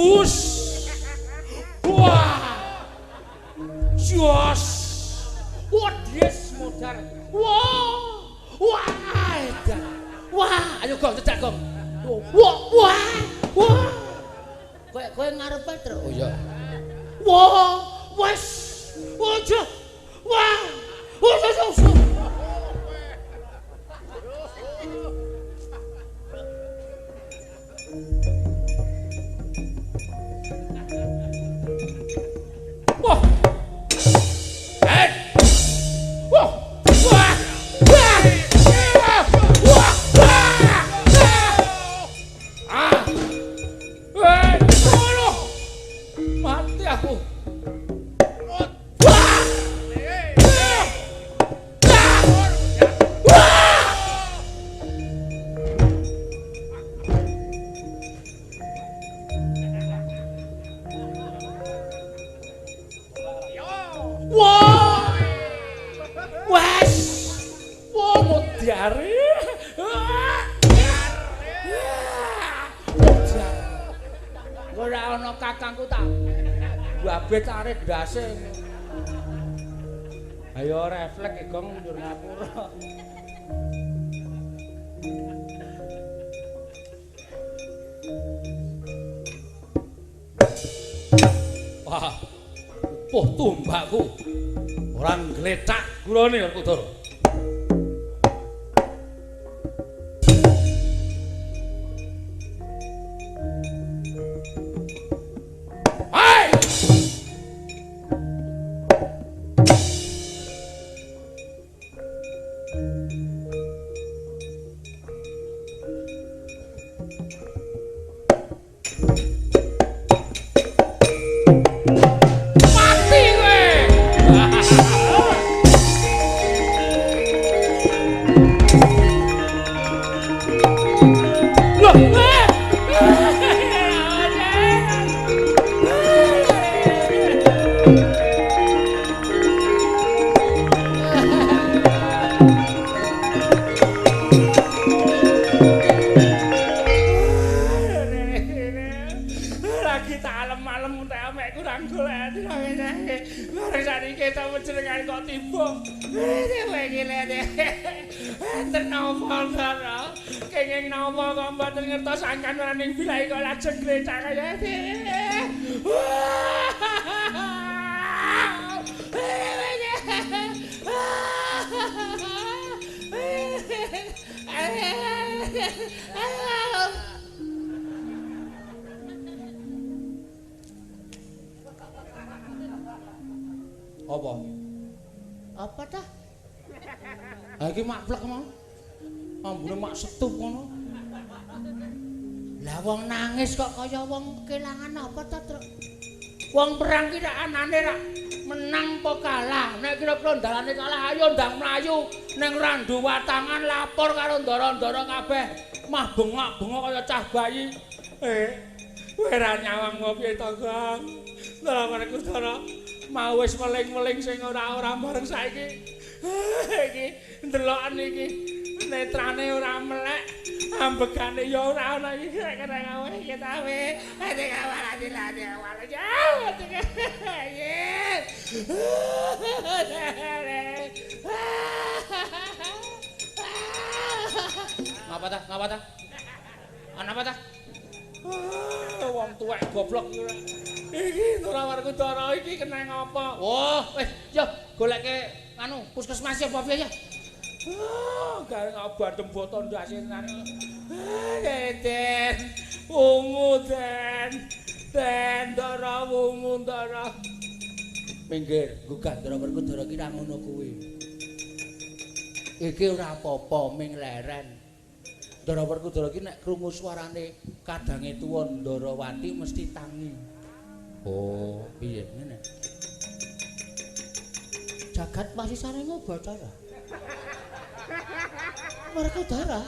Us. Wah. Jos. Wah, yes modar. Wah. Wah, edan. Wah, ayo Gong, cedak Gong. Wah, wah. Wah. Kowe ngarep Petro. Oh iya. Wah, wes. Ojo. Wah. Ojo. Wah. Wah. Wah. Mati aku. Wah. Wes. Wah, modiare. Ora ana kakangku tak babet arek ndase. Ayo refleks Gong mundur ngapura. Wah. Puh tumbakku. Ora ngletak gurane Werkudara. Apa? Apa dah? Ha iki mak plek mau. Ambune mak setup ngono. Lah wong nangis kok kaya wong kelangan apa ta, Truk? Wong perang ki rak anane rak menang apa kalah. Nek kira-kira dalane kalah ayo ndang mlayu ning randu watangan lapor karo ndara-ndara kabeh. Mah bengok-bengok kaya cah bayi. Kowe ra nyawang mau piye to, Gong? Ndara Werkudara mau wis meling-meling sing ora bareng saiki. Iki ndelokan iki netrane ora melek, ambegane ya ora ana iki kena gawe iki ta we. Ate kawalane lane awale jauh. Yes. Ngapa ta? Ana apa ta? Wong tuwek goblok iki ora Werkudara iki kena ngapa? Wah, yo goleke anu puskesmas ya apa piye ya? Gareng obat temboto ndase tenan. Den. Ungu den. Den ndara ungu ndara. Pinggir, gugat ndara Werkudara ki ra ngono kuwi. Iki ora apa-apa ming leren. Ndara Werkudara ki nek krungu suarane kadange tuwa Ndarawati mesti tangi. Oh, piye ngene? Jagat masih sarenga Bathara. Werkudara.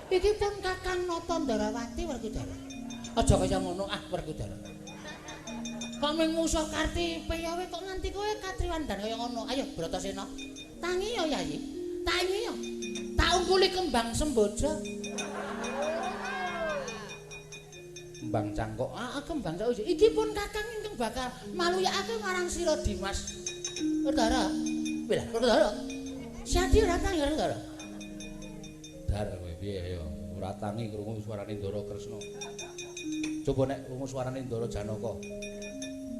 Iki pun Kakang Nata Ndarawati Werkudara. Aja kaya ngono Werkudara. Kok ming musuh Karti Peyawe kok nganti kowe katriwandan kaya ngono. Ayo Bratasena. Tangi ya Yayi. Tangi ya. Tak ungguli kembang semboja. kembang cangkok. Kembang cangkok. Iki pun Kakang ingkang bakal maluyakake marang sira Dimas. Saudara. Bila, saudara. Siadi ora tangi saudara. Dar kowe piye ya? Ora tangi krungu suarane Ndara Kresna. Coba nek krungu suarane Ndara Janaka.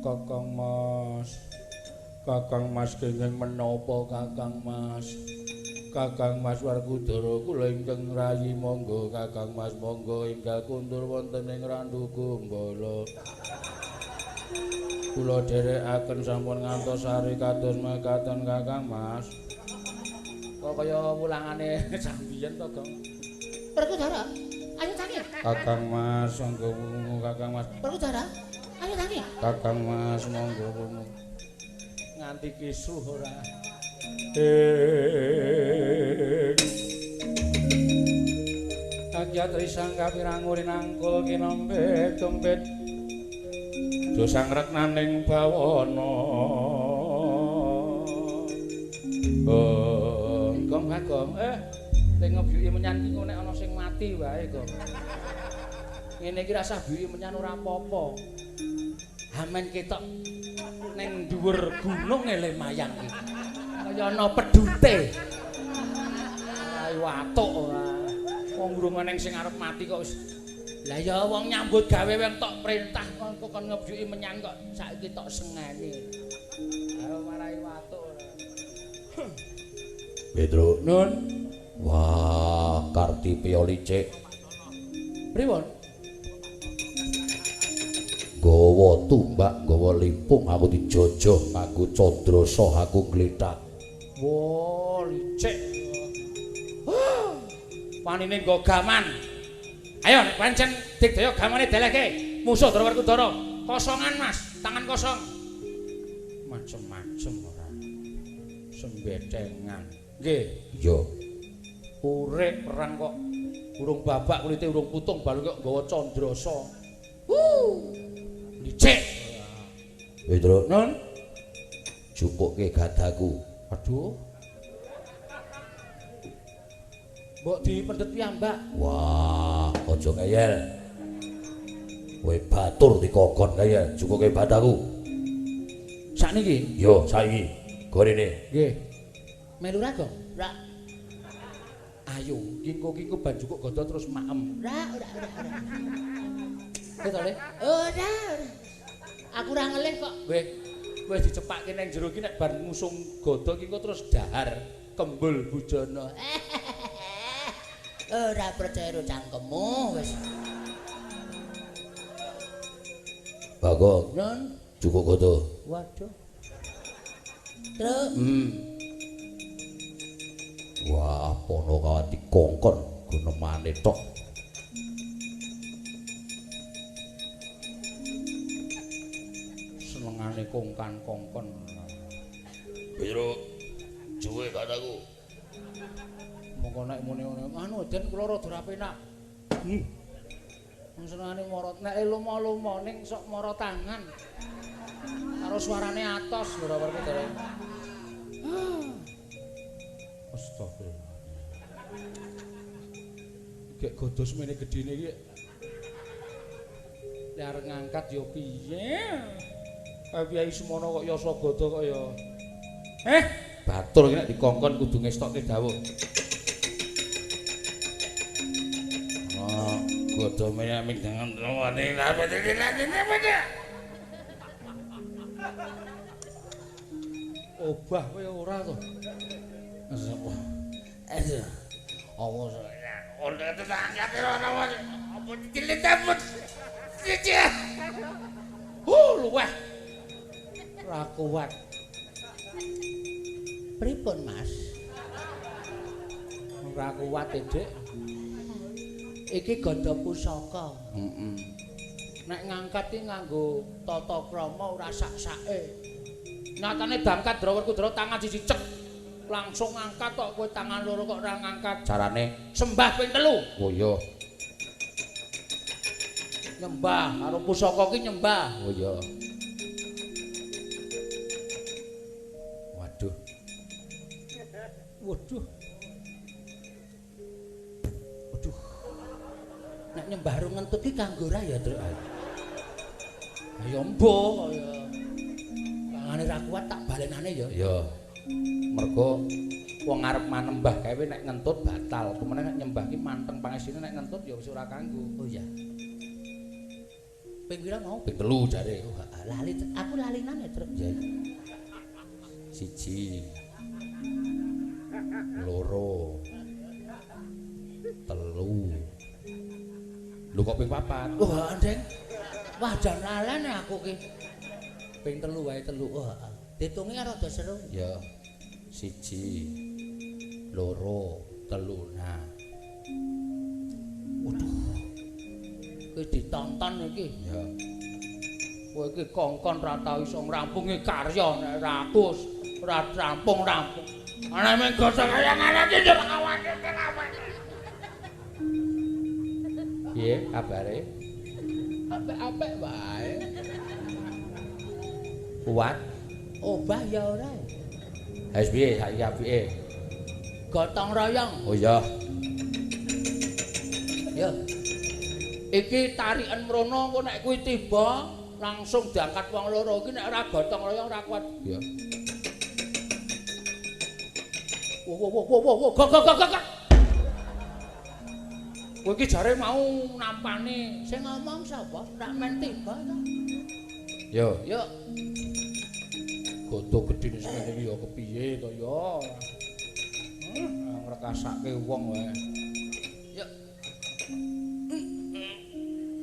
Kakang Mas kenging menapa Kakang Mas? Kakang Mas Warkudara kula ingkang rayi monggo Kakang Mas monggo enggal kundur wonten ing Randu Kumbala. Kula dherekaken sampun ngantos sari kados mekaten Kakang Mas. Kok kaya wulangane sambiyen to, Gong? Werkudara, ayo tangi. Kakang Mas monggo wungu Kakang Mas. Werkudara, ayo tangi. Kakang Mas monggo wungu. Nganti kisuh ora. Kagyatri sangka pirangurin angkul kinombet dompet dosang reknaning bawana Gong Bagong ning ngebyuki menyan ki nek ana sing mati wae Gong ngene iki rasah byuki menyan ora apa-apa amen ketok ning dhuwur gunung ele mayang iki kaya ana pedute. Ayo watuk ora. Wong urung ning sing arep mati kok wis. Lah ya wong nyambut gawe wong tok perintah kok kon ngebyuki menyan kok saiki tok sengeni. Ayo marai watuk ora. Pedro Nun. Wah, Karti Piolicik. Pripun? Gawa tumbak, gawa limpung aku dijojoh, aku Candrasa, aku glethak. Wah, licik. Panine nggo gaman. Ayo nek pancen digdaya gamane delehke. Musuh Ndara Werkudara. Kosongan, Mas. Tangan kosong. Macem-macem ora. Sembetengan. Nggih. Iya. Urip perang kok urung babak kulite urung putung balu kok nggawa Candrasa. Licik. Pedro Nun. Jupukke gadaku. Aduh. Mbok dipendhet piyambak. Wah, aja ngeyel. Kowe batur dikokon kaya jupuke badaku. Sakniki? Yo, saiki. Gorene. Nggih. Melu ra, Gong? Ra. Ayo, kingko-kingko banjukuk godo terus maem. Ora. Betul, Le? Ora. Aku ora ngelih kok. Wis dicepakke nang jero iki nek bar ngusung godo kingko terus dahar kembul bujana. Ora percaya cangkemmu wis. Bagong. Nun, Jukuk godo. waduh. Truk. Wah, Panakawati kongkon gunemane tok. Senengane kongkan-kongkon. Pedro, juwe kataku. Monggo nek muni ngono, anu den kula rada ora penak. Senengane marot nek lumo-lumo ning sok mara tangan. Karo suarane atos Ndara Werkudara. Astagfirullah. Gek godo semene gedene iki. Lek arep ngangkat ya piye? Kyai semono kok yasa godo kok ya. Batur iki nek dikongkon kudu ngestokke dawuh. Oh, godo menyaming dengan wane apa obah kowe ora to. Awas ora tetangga ora apa dileteput. Luweh. Ora kuat. Pripun, Mas? Ora kuat, Dik. Iki ganda pusaka. Nek ngangkat iki nganggo tata krama ora sak-sake. Nyatane bangkat Ndara Werkudara tangan siji cek. Langsung ngangkat kok kowe tangan loro kok ora ngangkat. Carane sembah ping 3. Oh iya. Nyembah karo pusaka ki nyembah. Oh iya. Waduh. Waduh. Nek nek nyembah ro ngentut ki kanggo ra ya, Truk. Ya mbok kaya pangane ra kuat tak balenane ya. Ya. Mergo wong arep manembah kae nek ngentut batal. Kemene nek nyembah ki manteng pangesine nek ngentut ya wis ora kanggo. Oh iya. Ping pira mau? Ping 3 jare. Oh, lali aku lalinan ya, Truk. Ya. 1 loro 3 lho kok ping 4 wah Ndeng wah jan lalen aku ki ping 3 wae 3 wah ditunge rada seru ya 1 loro 3 nah waduh kuwi ditonton iki ya kowe iki kongkon ra tau iso ngrampungi karya nek ra aku ora rampung-rampung ana men gosok kaya ngene iki yo awake kenapa piye kabare apik-apik wae kuat obah ya ora wis piye saiki apike gotong royong oh iya ya iki tarikan mrono engko nek kuwi tiba langsung diangkat wong loro iki nek ora gotong royong ora kuat ya Wo, gak. Kowe iki jare mau nampani. Sing ngomong sapa? Rak men tiba to. yo Yo. goto gedine semene iki ya kepiye to ya. Ngrekasake wong wae. Yo.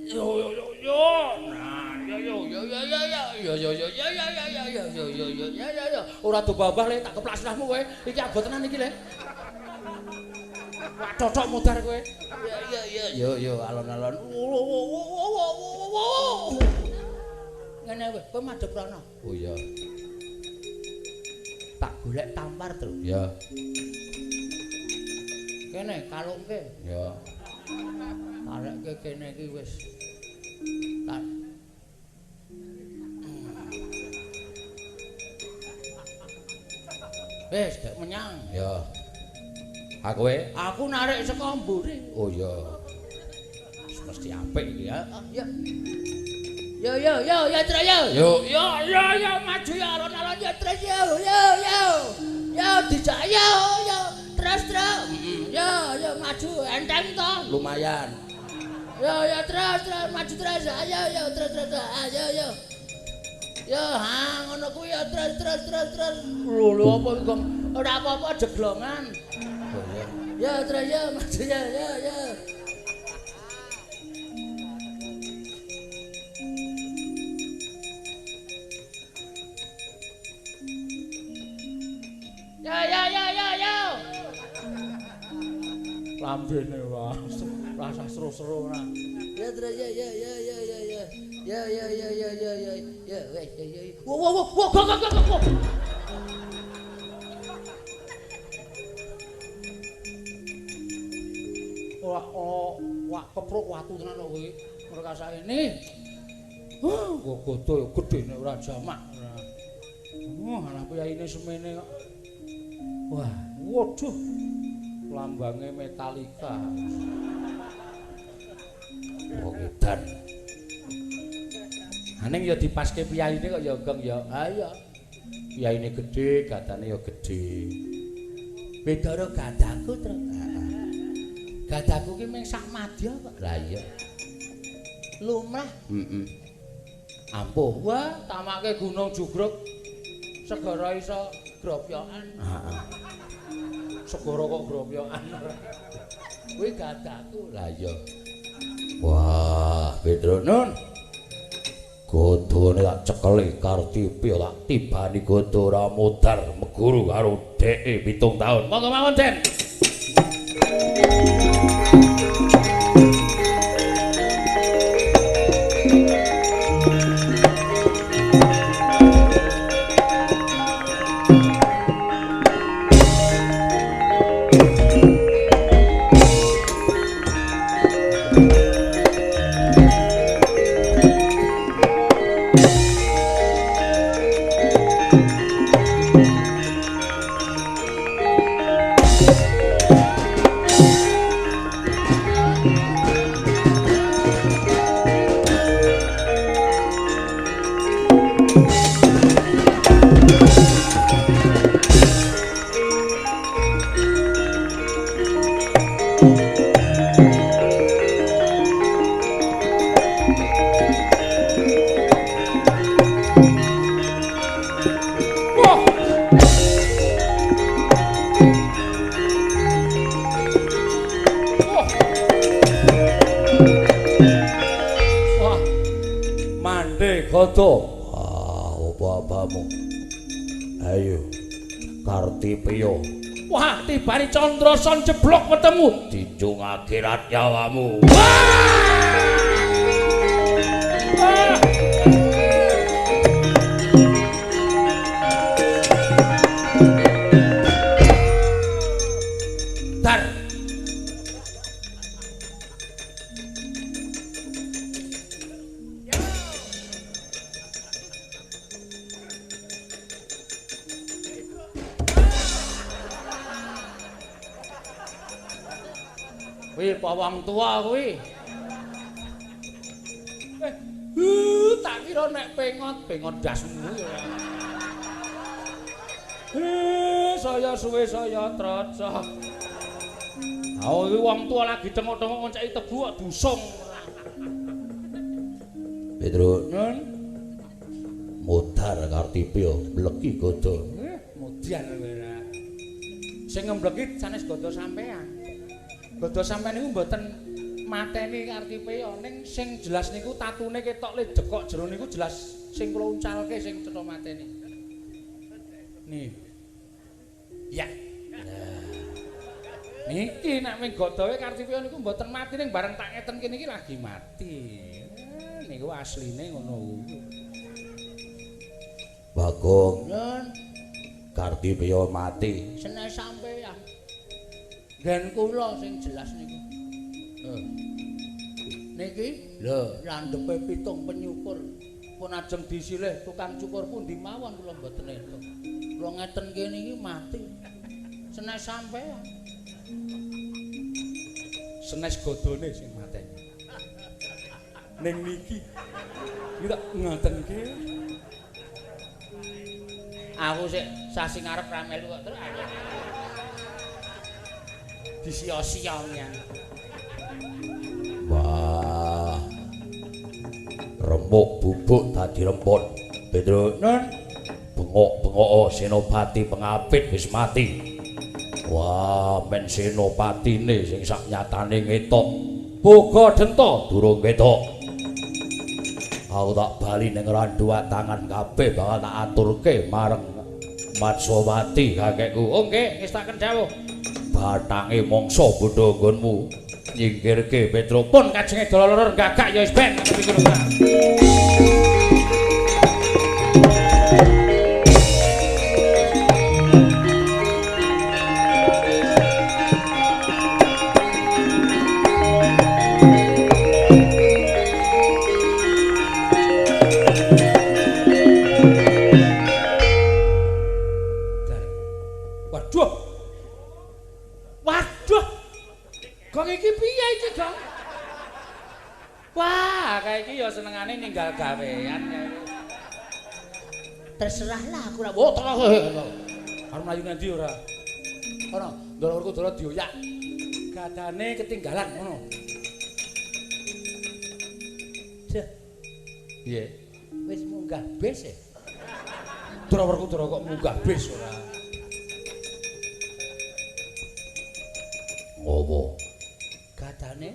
Yo. Nah, yo. Ora dobah le tak keplak slahmu kowe. Iki abot tenan iki le. Wah, cocok mudar kowe. Yo alon-alon. Ngene kowe, kowe madhep rono. Oh iya. Tak golek tampar, Tru. Ya. Kene kalungke. Ya. Tarekke kene iki wis. Tak Wis, gak menyang. Ya. Aku kowe? Aku narik saka mburi. Oh iya. Mesti apik iki ya. Ya. Yo, Tru yo. Yo, maju ya alon-alon ya Tru yo. Yo, dijak yo. Terus. Yo, maju enteng to. Lumayan. Yo, terus, maju terus. Ayo, terus. Ayo. Yo, ha ngono kuwi ya terus. Lho apa iki, Gong? Ora apa-apa jeglongan. Oh iya. Ya, terus ya, maju ya. Yo. Lambene wae. Rasa seru-seru nah. Ya, terus ya. Ya, wes. Wo, go. Wah, kepruk watu tenan kok kowe. Mereka saene. Kok godo ya gedene ora jamak. Anak piyaine semene kok. Wah, waduh. Lambange Metallica. Oh edan. Aning ya dipaske piyaine kok ya Gong ya. Ah iya. Piyaine gedhe, gadane ya gedhe. Beda karo gadaku, Tru. Gadaku ki mung sak madya kok. Lah iya. Lumrah. Heeh. Ampuh. Wah, tamake gunung jugruk. Segara iso gropyokan. Heeh. Segara kok gropyokan. Kuwi gadaku. Lah iya. Wah, Petronun. Godone tak cekeli Kartipi tak tibani godo ora mudar meguru karo dheke 7 taun. Monggo mawon, Den. Gada. Ah, apa-apamu? Ayo. Kartipeya. Wah, tibane Candrasan jeblok wetemu. Dijung akhirat nyawamu. Dar. Kuwi apa wong tua kuwi? Tak kira nek pengot dasmu ya. Saya suwe saya treca. Oh, iki wong tua lagi tengok-tengok ngonceki tebu kok dusung. Petruk, Nun, mudhar Kartipeya mleki Gada. mudian ora. Sing ngembleki sanes Gada sampean. Gada sampean niku mboten mateni Kartipeya ning sing jelas niku tatune ketok le dekok jero niku jelas sing kula uncalke sing cetha mateni. Nih. Ya. Niki nek ming Gadawe Kartipeya niku mboten mati ning bareng tak ngeten kene iki lagi mati. Niku asline ngono kuwi. Bagong, Nun, Kartipeya mati. senes sampean. Gen kula sing jelas niku. Niki lho landhepe 7 penyukur. Pun ajeng disilih tukang cukur pundi mawon kula mboten entuk. Kula ngeten kene iki mati. Senes sampean. Senes godone sing mateni. Ning niki iki tak ngoten kene. Aku sik sasi ngarep ra melu kok terus aku. Disia-sianya. Wah. Remuk bubuk dadi rempon. Petruk, Nun, bengok-bengok Senopati pengapit wis mati. Wah, men Senopatine sing sak nyatane ngetok. Boga Denta durung ketok. Aku tak bali ning randuwa tangan kabeh bakal tak aturke marang Matsawati kakekku. oh nggih, ngestaken dawuh. Batange mangsa bodho nggonmu nyingkirke Petruk. Pun kajenge dololer gagak ya wis ben pikir ora. Waduh. Waduh. Gong iki piye iki, Gong? Wah, kayak iki ya senengane ninggal gawean ya. Terserahlah aku ora. Oh, terus. Arep mlayu ngendi ora? Ono, ndolorku dolo dioyak. Gadane ketinggalan ngono. Dah. Piye? Wis munggah bis e. Ndolorku dolo kok munggah bis ora. Ngopo? Gadane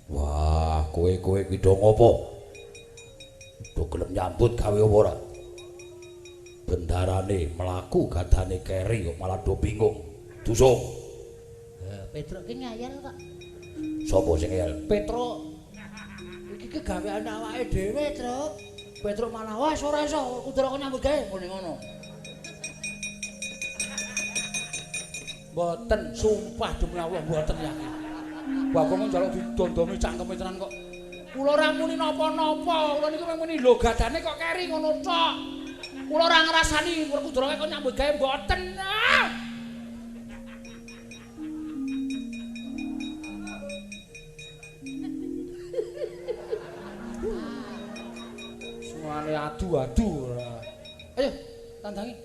Wah, kowe ki do ngopo? Do gelem nyambut gawe apa ora? Bendarane mlaku gadane keri kok malah do bingung. Dusung. Petruk ki ngayal kok. Sopo sing ngeyel? Petruk iki kegawean awake dhewe, Truk. Petruk malah wah ora iso kudu kok nyambut gawe ngene ngono. Mboten, sumpah demi Allah mboten yakin. Bagong njaluk didondomi cangkeme tenan kok. Kula ora muni napa-napa, kula niku mung muni lho gadane kok keri ngono tok. Kula ora ngrasani Werkudara kok nyambut gawe mboten. Suwane adu-adu ora. Ayo, tandangi.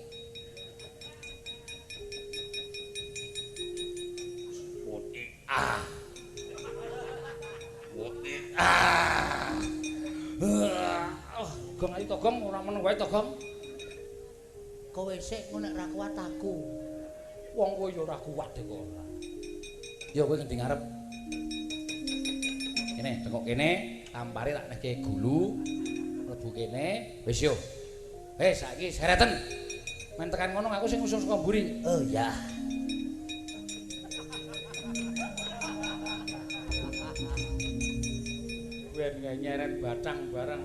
Gong ayo to Gong, ora meneng wae to Gong. Kowe sik ngono nek ra kuat aku. Wong kowe ya ora kuat kok ora. Ya kowe ngendi ngarep. Kene, tengok kene, tampare tak nehke gulu. mlebu kene. Wis yo. Saiki sereten. Men tekan ngono aku sing ngusung saka mburi. Oh ya. Ben nyeret batang barang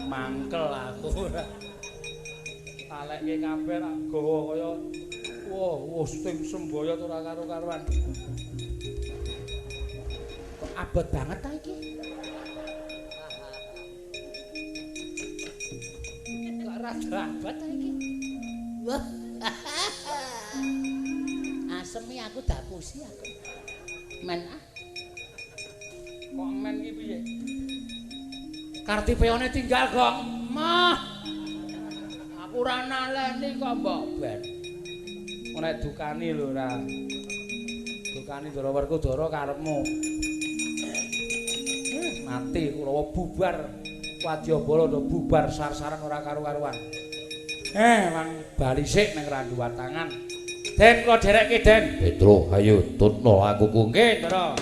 mangkel aku ora. Alekke kabeh rak gawa kaya wah sing semboyot ora karo-karuan. Kok abot banget ta iki? Kok rada abot ta iki? Wah. Asemi aku dapusi aku. Men ah. Kok men iki piye? Kartipeone tinggal, Gong. Mah. Aku ora naleni kok mbok ben. Nek dukani lho ora. Dukani Dara Werkudara karepmu. Mati Kurawa bubar. Wadyabala ndo bubar sar-saran ora karu-karuan. Mang bali sik ning Randu Watangan. Den kula derekke Den. Petro, ayo tutno aku ku. Nggih, Ndara.